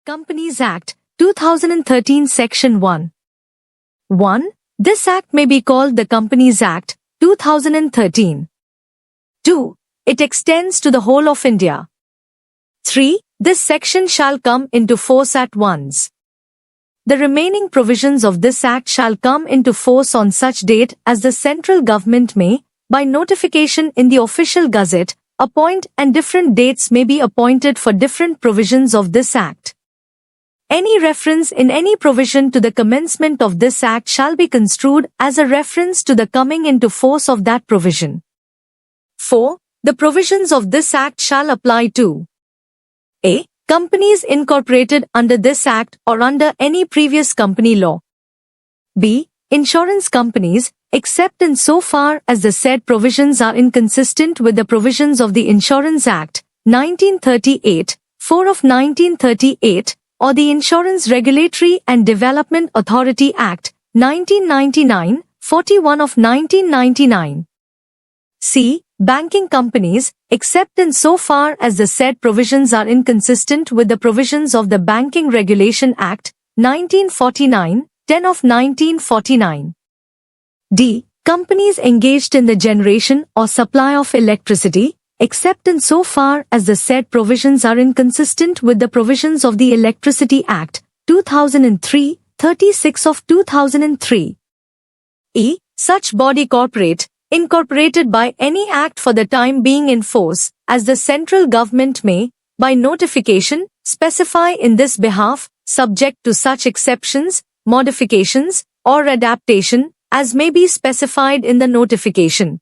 Companies Act, 2013 Section 1. 1. This Act may be called the Companies Act, 2013. 2. It extends to the whole of India. 3. This section shall come into force at once. The remaining provisions of this Act shall come into force on such date as the central government may, by notification in the official gazette, appoint, and different dates may be appointed for different provisions of this Act. Any reference in any provision to the commencement of this Act shall be construed as a reference to the coming into force of that provision. 4. The provisions of this Act shall apply to a. Companies incorporated under this Act or under any previous company law. b. Insurance companies, except in so far as the said provisions are inconsistent with the provisions of the Insurance Act, 1938, 4 of 1938, or the Insurance Regulatory and Development Authority Act, 1999, 41 of 1999. c. Banking companies, except in so far as the said provisions are inconsistent with the provisions of the Banking Regulation Act, 1949, 10 of 1949. d. Companies engaged in the generation or supply of electricity, except in so far as the said provisions are inconsistent with the provisions of the Electricity Act, 2003, 36 of 2003. e. Such body corporate, incorporated by any act for the time being in force, as the central government may, by notification, specify in this behalf, subject to such exceptions, modifications, or adaptation, as may be specified in the notification.